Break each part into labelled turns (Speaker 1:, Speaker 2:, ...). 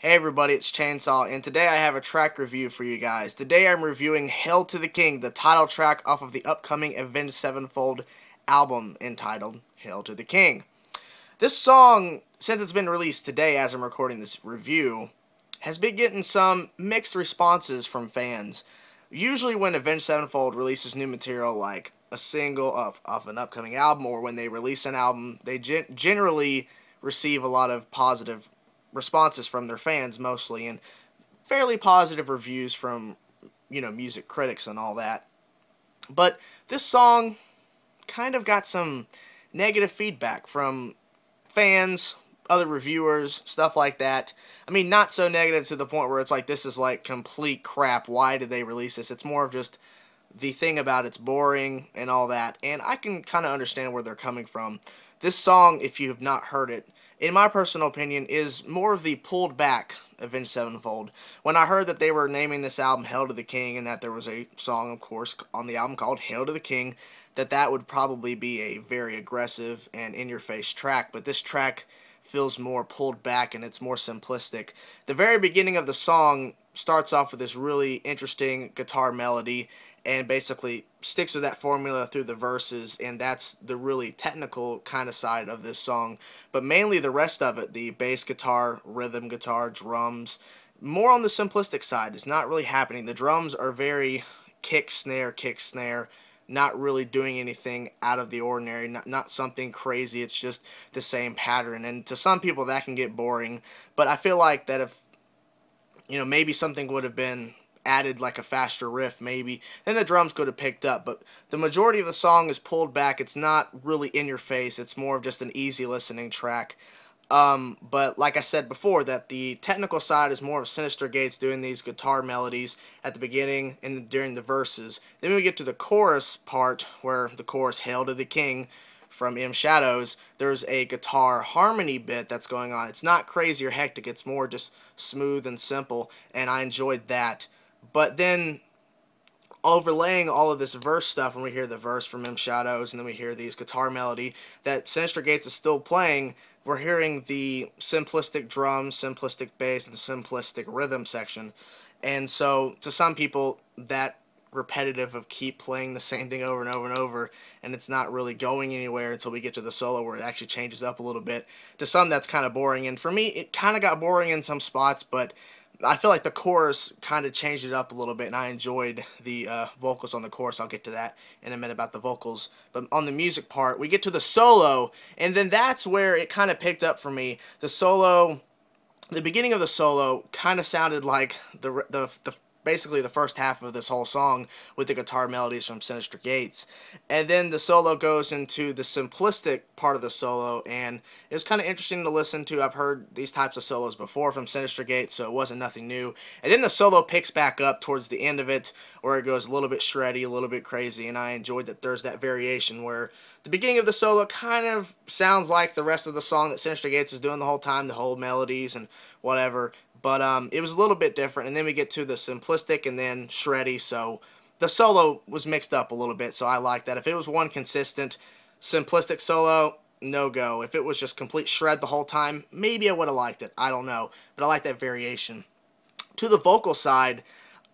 Speaker 1: Hey everybody, it's Chainsaw, and today I have a track review for you guys. Today I'm reviewing Hail to the King, the title track off of the upcoming Avenged-Sevenfold album entitled Hail to the King. This song, since it's been released today as I'm recording this review, has been getting some mixed responses from fans. Usually when Avenged-Sevenfold releases new material like a single of an upcoming album, or when they release an album, they generally receive a lot of positive responses from their fans mostly, and fairly positive reviews from, music critics and all that. But this song kind of got some negative feedback from fans, other reviewers, stuff like that. I mean, not so negative to the point where it's like, this is like complete crap, why did they release this? It's more of just the thing about it's boring and all that, and I can kind of understand where they're coming from. This song, if you have not heard it, in my personal opinion, is more of the pulled back Avenged Sevenfold. When I heard that they were naming this album Hail to the King, and that there was a song, of course, on the album called Hail to the King, that would probably be a very aggressive and in-your-face track, but this track feels more pulled back and it's more simplistic. The very beginning of the song starts off with this really interesting guitar melody, and basically sticks with that formula through the verses, and that's the really technical kind of side of this song. But mainly the rest of it, the bass guitar, rhythm guitar, drums, more on the simplistic side. It's not really happening. The drums are very kick, snare, not really doing anything out of the ordinary, not something crazy. It's just the same pattern, and to some people that can get boring, but I feel like that if, maybe something would have been added, like a faster riff maybe, then the drums could have picked up. But the majority of the song is pulled back. It's not really in your face. It's more of just an easy listening track. But like I said before, that the technical side is more of Synyster Gates doing these guitar melodies at the beginning and during the verses. Then we get to the chorus part, where the chorus Hail to the King from M Shadows, there's a guitar harmony bit that's going on. It's not crazy or hectic, it's more just smooth and simple, and I enjoyed that. But then overlaying all of this verse stuff, when we hear the verse from M Shadows and then we hear these guitar melody that Synyster Gates is still playing, we're hearing the simplistic drums, simplistic bass, and the simplistic rhythm section. And so to some people, that repetitive of keep playing the same thing over and over and over, and it's not really going anywhere until we get to the solo where it actually changes up a little bit. To some, that's kind of boring, and for me, it kind of got boring in some spots, but I feel like the chorus kind of changed it up a little bit, and I enjoyed the vocals on the chorus. I'll get to that in a minute about the vocals. But on the music part, we get to the solo, and then that's where it kind of picked up for me. The solo, the beginning of the solo kind of sounded like basically the first half of this whole song with the guitar melodies from Synyster Gates. And then the solo goes into the simplistic part of the solo, and it was kind of interesting to listen to. I've heard these types of solos before from Synyster Gates, so it wasn't nothing new. And then the solo picks back up towards the end of it, where it goes a little bit shreddy, a little bit crazy, and I enjoyed that there's that variation where the beginning of the solo kind of sounds like the rest of the song that Synyster Gates was doing the whole time, the whole melodies and whatever. But it was a little bit different, and then we get to the simplistic and then shreddy, so the solo was mixed up a little bit, so I like that. If it was one consistent simplistic solo, no go. If it was just complete shred the whole time, maybe I would have liked it. I don't know, but I like that variation. To the vocal side,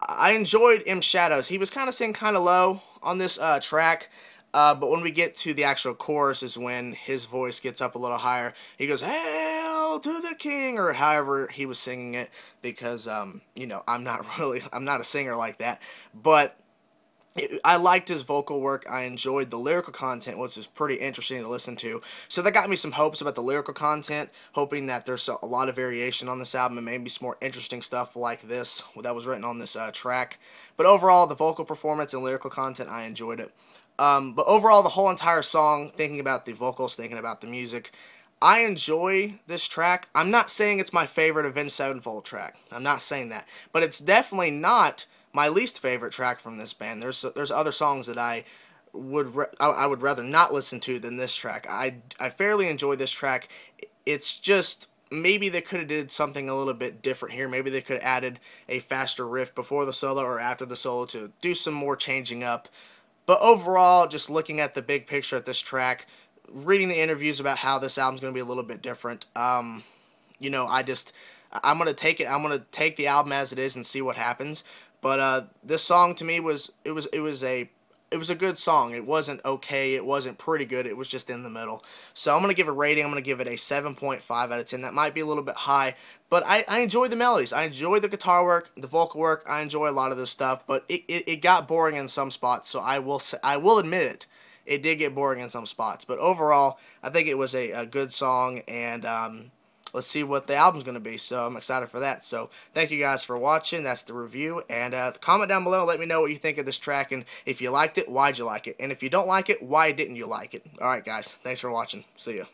Speaker 1: I enjoyed M Shadows. He was kind of singing kind of low on this track. But when we get to the actual chorus is when his voice gets up a little higher. He goes, "Hail to the King," or however he was singing it, because, I'm not a singer like that. But I liked his vocal work. I enjoyed the lyrical content, which was pretty interesting to listen to. So that got me some hopes about the lyrical content, hoping that there's a lot of variation on this album and maybe some more interesting stuff like this that was written on this track. But overall, the vocal performance and lyrical content, I enjoyed it. But overall, the whole entire song, thinking about the vocals, thinking about the music, I enjoy this track. I'm not saying it's my favorite Avenged Sevenfold track. I'm not saying that. But it's definitely not my least favorite track from this band. There's other songs that I would rather not listen to than this track. I fairly enjoy this track. It's just, maybe they could have did something a little bit different here. Maybe they could have added a faster riff before the solo or after the solo to do some more changing up. But overall, just looking at the big picture at this track, reading the interviews about how this album's going to be a little bit different, I'm gonna take it. I'm gonna take the album as it is and see what happens. But this song to me it was a good song. It wasn't okay. It wasn't pretty good. It was just in the middle. So I'm going to give a rating. I'm going to give it a 7.5 out of 10. That might be a little bit high, but I enjoy the melodies. I enjoy the guitar work, the vocal work. I enjoy a lot of this stuff, but it got boring in some spots, so I will admit it. It did get boring in some spots, but overall, I think it was a good song, and let's see what the album's going to be, so I'm excited for that. So thank you guys for watching. That's the review, and comment down below, let me know what you think of this track, and if you liked it, why'd you like it, and if you don't like it, why didn't you like it? Alright guys, thanks for watching. See ya.